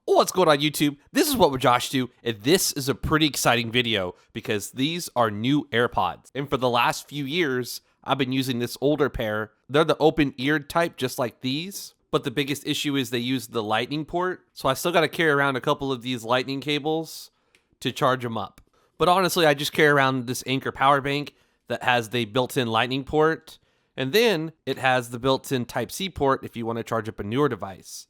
What's going on YouTube? This is What Would Josh Do, and this is a pretty exciting video because these are new AirPods. And for the last few years, I've been using this older pair. They're the open-eared type, just like these. But the biggest issue is they use the lightning port. So I still got to carry around a couple of these lightning cables to charge them up. But honestly, I just carry around this Anchor power bank that has the built-in lightning port. And then it has the built-in Type-C port if you want to charge up a newer device.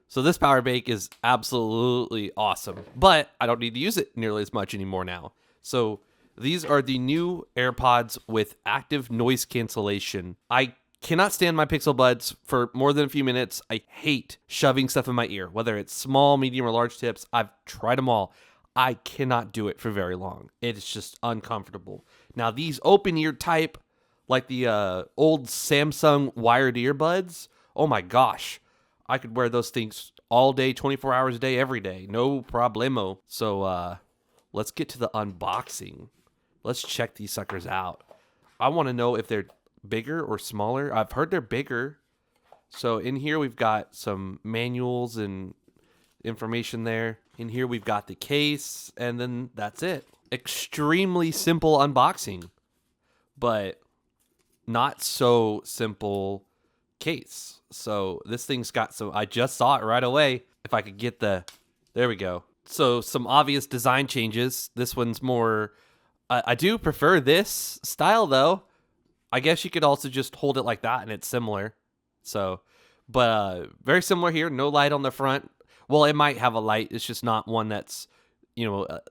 So this power bank is absolutely awesome, but I don't need to use it nearly as much anymore now. So these are the new AirPods with active noise cancellation. I cannot stand my Pixel Buds for more than a few minutes. I hate shoving stuff in my ear, whether it's small, medium, or large tips. I've tried them all. I cannot do it for very long. It's just uncomfortable. Now these open ear type, like the old Samsung wired earbuds, oh my gosh. I could wear those things all day, 24 hours a day, every day. No problemo. So let's get to the unboxing. Let's check these suckers out. I want to know if they're bigger or smaller. I've heard they're bigger. So in here we've got some manuals and information there. In here we've got the case, and then that's it. Extremely simple unboxing, but not so simple case. So this thing's got some, I just saw it right away. If I could get there we go. So some obvious design changes. This one's more, I do prefer this style though. I guess you could also just hold it like that and it's similar. So, but very similar here. No light on the front. Well, it might have a light. It's just not one that's,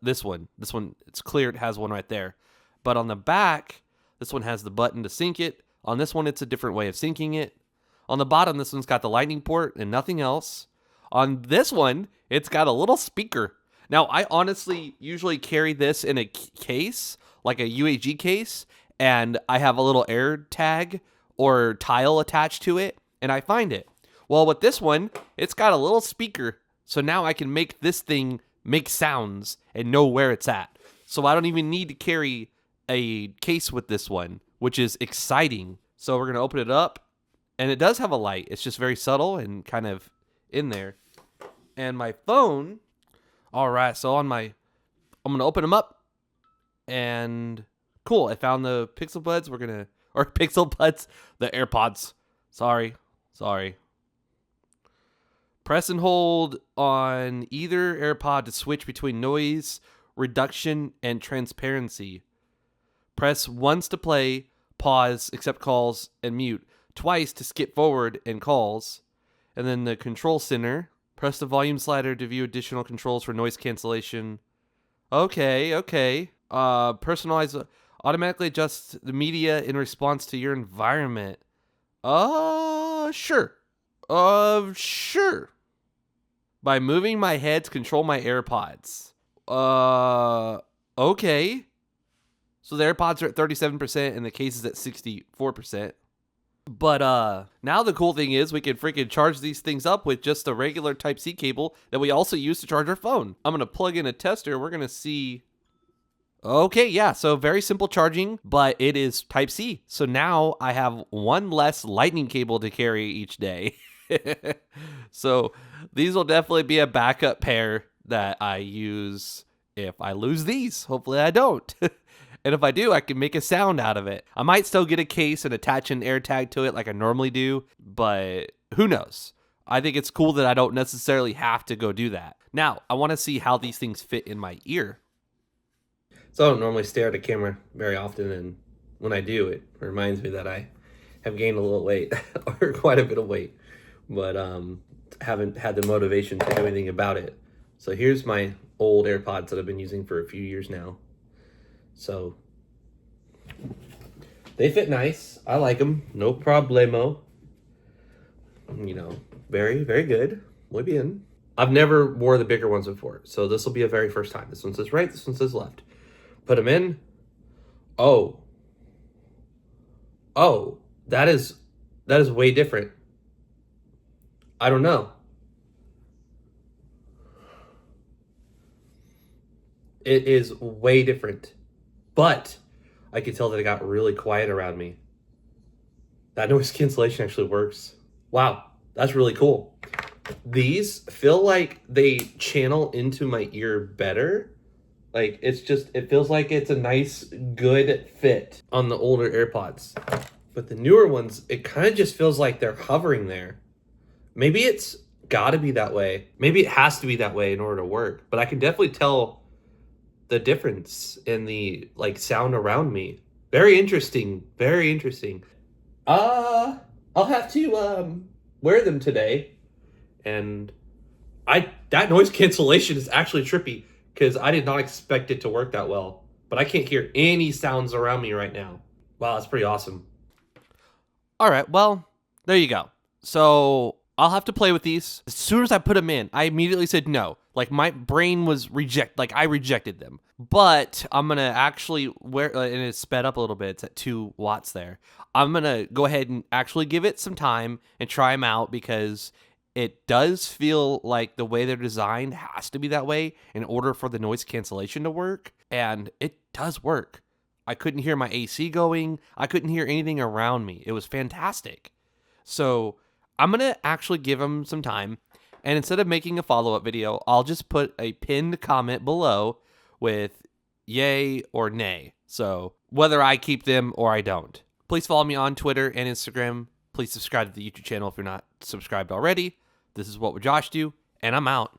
this one, it's clear. It has one right there. But on the back, this one has the button to sync it. On this one, it's a different way of syncing it. On the bottom, this one's got the lightning port and nothing else. On this one, it's got a little speaker. Now, I honestly usually carry this in a case, like a UAG case, and I have a little air tag or tile attached to it, and I find it. Well, with this one, it's got a little speaker, so now I can make this thing make sounds and know where it's at. So I don't even need to carry a case with this one, which is exciting. So we're going to open it up. And it does have a light. It's just very subtle and kind of in there. And my phone, all right, so I'm going to open them up. And cool, I found the Pixel Buds. Pixel Buds, the AirPods. Sorry. Press and hold on either AirPod to switch between noise, reduction, and transparency. Press once to play, pause, accept calls, and mute. Twice to skip forward and calls. And then the control center. Press the volume slider to view additional controls for noise cancellation. Okay. Personalize, automatically adjust the media in response to your environment. Sure. Sure. By moving my head to control my AirPods. Okay. So the AirPods are at 37% and the case is at 64%. But now the cool thing is we can freaking charge these things up with just a regular Type-C cable that we also use to charge our phone. I'm going to plug in a tester. We're going to see. Okay, yeah, so very simple charging, but it is Type-C. So now I have one less lightning cable to carry each day. So these will definitely be a backup pair that I use if I lose these. Hopefully I don't. And if I do, I can make a sound out of it. I might still get a case and attach an air tag to it like I normally do, but who knows? I think it's cool that I don't necessarily have to go do that. Now, I want to see how these things fit in my ear. So I don't normally stare at a camera very often, and when I do, it reminds me that I have gained a little weight, or quite a bit of weight, but haven't had the motivation to do anything about it. So here's my old AirPods that I've been using for a few years now. So they fit nice. I like them. No problemo. Very, very good. Muy bien. I've never wore the bigger ones before, so this will be a very first time. This one says right, this one says left. Put them in. Oh, that is way different. I don't know. It is way different. But I could tell that it got really quiet around me. That noise cancellation actually works. Wow, that's really cool. These feel like they channel into my ear better. Like it feels like it's a nice, good fit on the older AirPods. But the newer ones, it kind of just feels like they're hovering there. Maybe it's gotta be that way. Maybe it has to be that way in order to work. But I can definitely tell the difference in the like sound around me. Very interesting. Very interesting. Uh, I'll have to wear them today, and I that noise cancellation is actually trippy because I did not expect it to work that well. But I can't hear any sounds around me right now. Wow, that's pretty awesome. All right, well, there you go. So I'll have to play with these. As soon as I put them in, I immediately said no. Like my brain was like I rejected them. But I'm gonna actually wear, and it's sped up a little bit. It's at 2 watts there. I'm gonna go ahead and actually give it some time and try them out because it does feel like the way they're designed has to be that way in order for the noise cancellation to work, and it does work. I couldn't hear my AC going. I couldn't hear anything around me. It was fantastic. So I'm going to actually give them some time. And instead of making a follow-up video, I'll just put a pinned comment below with yay or nay. So whether I keep them or I don't. Please follow me on Twitter and Instagram. Please subscribe to the YouTube channel if you're not subscribed already. This is What Would Josh Do? And I'm out.